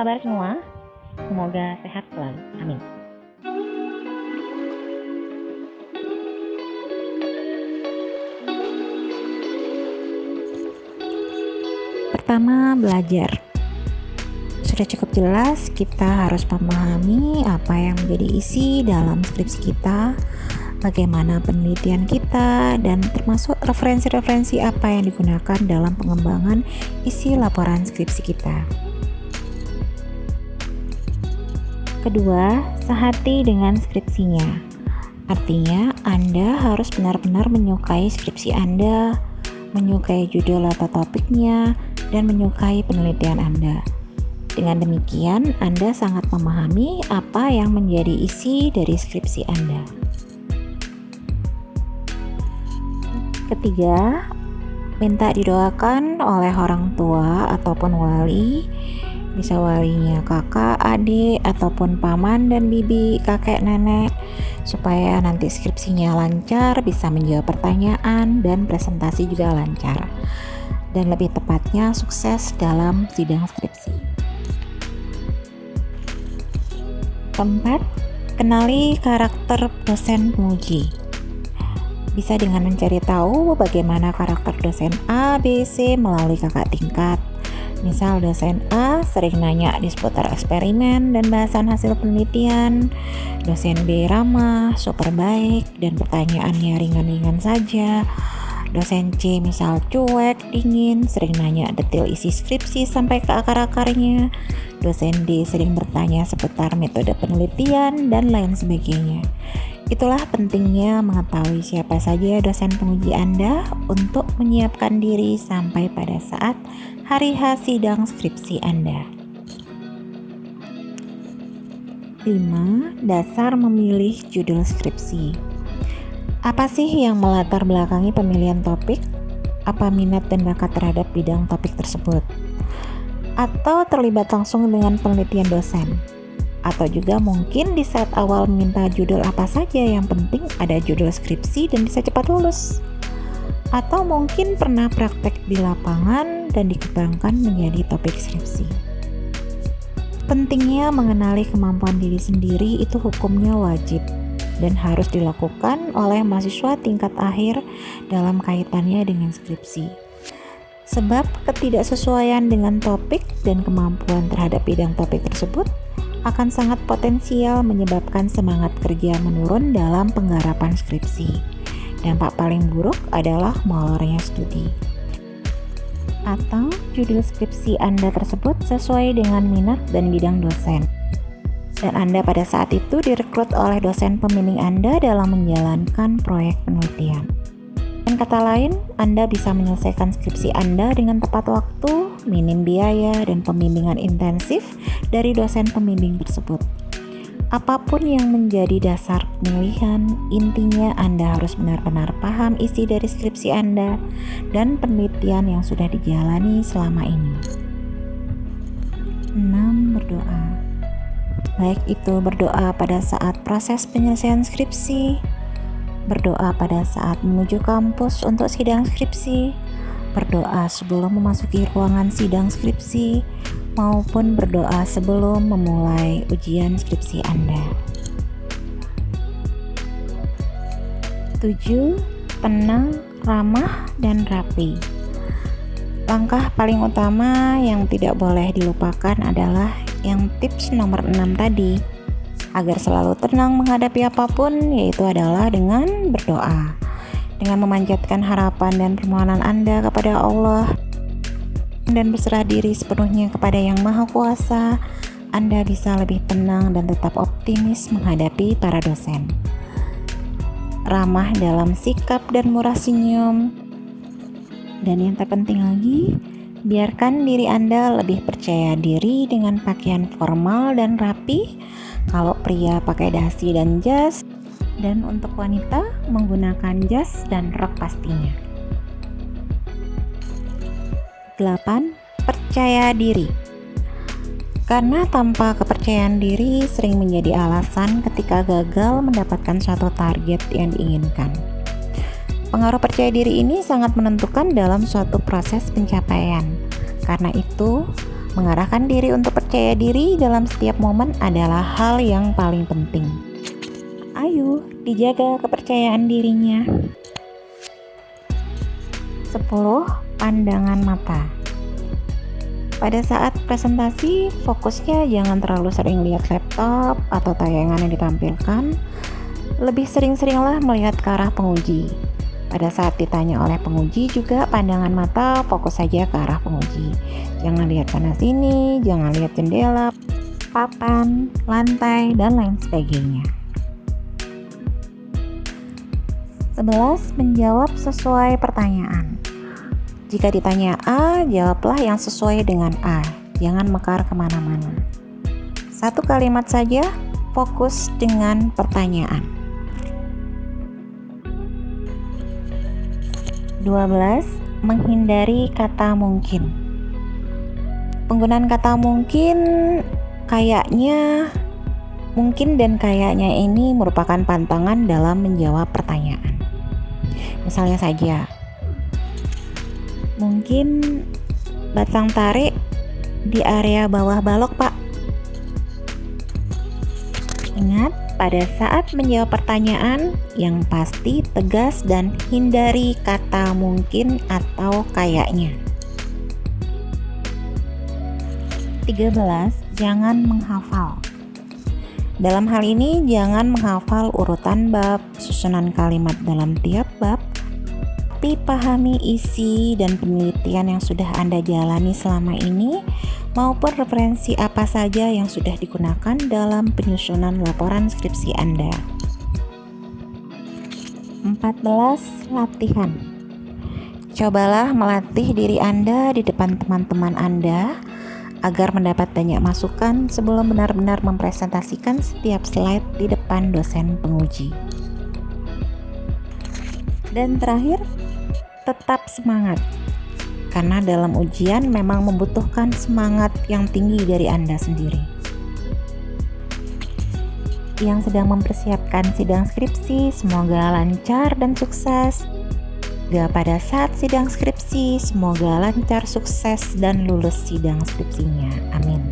kabar semua? Semoga sehat selalu. Amin. Pertama, belajar. Sudah cukup jelas kita harus memahami apa yang menjadi isi dalam skripsi kita, bagaimana penelitian kita, dan termasuk referensi-referensi apa yang digunakan dalam pengembangan isi laporan skripsi kita. Kedua, sehati dengan skripsinya. Artinya, Anda harus benar-benar menyukai skripsi Anda, menyukai judul atau topiknya, dan menyukai penelitian Anda. Dengan demikian, Anda sangat memahami apa yang menjadi isi dari skripsi Anda. Ketiga, minta didoakan oleh orang tua ataupun wali, bisa walinya kakak, adik, ataupun paman dan bibi, kakek, nenek, supaya nanti skripsinya lancar, bisa menjawab pertanyaan, dan presentasi juga lancar. Dan lebih tepatnya sukses dalam sidang skripsi. Keempat, kenali karakter dosen penguji. Bisa dengan mencari tahu bagaimana karakter dosen A, B, C melalui kakak tingkat. Misal dosen A sering nanya di seputar eksperimen dan bahasan hasil penelitian. Dosen B ramah, super baik, dan pertanyaannya ringan-ringan saja. Dosen C misal cuek, dingin, sering nanya detail isi skripsi sampai ke akar-akarnya. Dosen D sering bertanya seputar metode penelitian dan lain sebagainya. Itulah pentingnya mengetahui siapa saja dosen penguji Anda untuk menyiapkan diri sampai pada saat hari H sidang skripsi Anda. 5. Dasar memilih judul skripsi. Apa sih yang melatar belakangi pemilihan topik? Apa minat dan bakat terhadap bidang topik tersebut? Atau terlibat langsung dengan penelitian dosen? Atau juga mungkin di saat awal minta judul apa saja, yang penting ada judul skripsi dan bisa cepat lulus. Atau mungkin pernah praktek di lapangan dan dikembangkan menjadi topik skripsi. Pentingnya mengenali kemampuan diri sendiri itu hukumnya wajib dan harus dilakukan oleh mahasiswa tingkat akhir dalam kaitannya dengan skripsi. Sebab ketidaksesuaian dengan topik dan kemampuan terhadap bidang topik tersebut akan sangat potensial menyebabkan semangat kerja menurun dalam penggarapan skripsi. Dampak paling buruk adalah molornya studi. Atau judul skripsi Anda tersebut sesuai dengan minat dan bidang dosen. Dan Anda pada saat itu direkrut oleh dosen pembimbing Anda dalam menjalankan proyek penelitian. Dengan kata lain, Anda bisa menyelesaikan skripsi Anda dengan tepat waktu, minim biaya, dan pembimbingan intensif dari dosen pembimbing tersebut. Apapun yang menjadi dasar pemilihan, intinya Anda harus benar-benar paham isi dari skripsi Anda dan penelitian yang sudah dijalani selama ini. 6. Berdoa. Baik itu berdoa pada saat proses penyelesaian skripsi, berdoa pada saat menuju kampus untuk sidang skripsi, berdoa sebelum memasuki ruangan sidang skripsi, maupun berdoa sebelum memulai ujian skripsi Anda. 7. Tenang, ramah, dan rapi. Langkah paling utama yang tidak boleh dilupakan adalah yang tips nomor 6 tadi. Agar selalu tenang menghadapi apapun, yaitu adalah dengan berdoa. Dengan memanjatkan harapan dan permohonan Anda kepada Allah dan berserah diri sepenuhnya kepada Yang Maha Kuasa, Anda bisa lebih tenang dan tetap optimis menghadapi para dosen. Ramah dalam sikap dan murah senyum. Dan yang terpenting lagi, biarkan diri Anda lebih percaya diri dengan pakaian formal dan rapi. Kalau pria pakai dasi dan jas, dan untuk wanita menggunakan jas dan rok pastinya. 8. Percaya diri. Karena tanpa kepercayaan diri sering menjadi alasan ketika gagal mendapatkan suatu target yang diinginkan. Pengaruh percaya diri ini sangat menentukan dalam suatu proses pencapaian. Karena itu, Mengarahkan diri untuk percaya diri dalam setiap momen adalah hal yang paling penting. Ayo, dijaga kepercayaan dirinya. 10. Pandangan mata. Pada saat presentasi, fokusnya jangan terlalu sering lihat laptop atau tayangan yang ditampilkan. Lebih sering-seringlah melihat ke arah penguji. Pada saat ditanya oleh penguji juga pandangan mata fokus saja ke arah penguji. Jangan lihat sana sini, jangan lihat jendela, papan, lantai, dan lain sebagainya. 11. Menjawab sesuai pertanyaan. Jika ditanya A, jawablah yang sesuai dengan A. Jangan mekar kemana-mana. Satu kalimat saja, fokus dengan pertanyaan. 12. Menghindari kata mungkin. Penggunaan kata mungkin, kayaknya, mungkin dan kayaknya ini merupakan pantangan dalam menjawab pertanyaan. Misalnya saja, mungkin batang tarik di area bawah balok, Pak. Ingat, pada saat menjawab pertanyaan, yang pasti tegas dan hindari kata mungkin atau kayaknya. 13. Jangan menghafal. Dalam hal ini, jangan menghafal urutan bab, susunan kalimat dalam tiap bab, tapi pahami isi dan penelitian yang sudah Anda jalani selama ini, maupun referensi apa saja yang sudah digunakan dalam penyusunan laporan skripsi Anda. 14. Latihan. Cobalah melatih diri Anda di depan teman-teman Anda agar mendapat banyak masukan sebelum benar-benar mempresentasikan setiap slide di depan dosen penguji. Dan terakhir, tetap semangat. Karena dalam ujian memang membutuhkan semangat yang tinggi dari Anda sendiri. Yang sedang mempersiapkan sidang skripsi, semoga lancar dan sukses. Juga pada saat sidang skripsi, semoga lancar, sukses, dan lulus sidang skripsinya. Amin.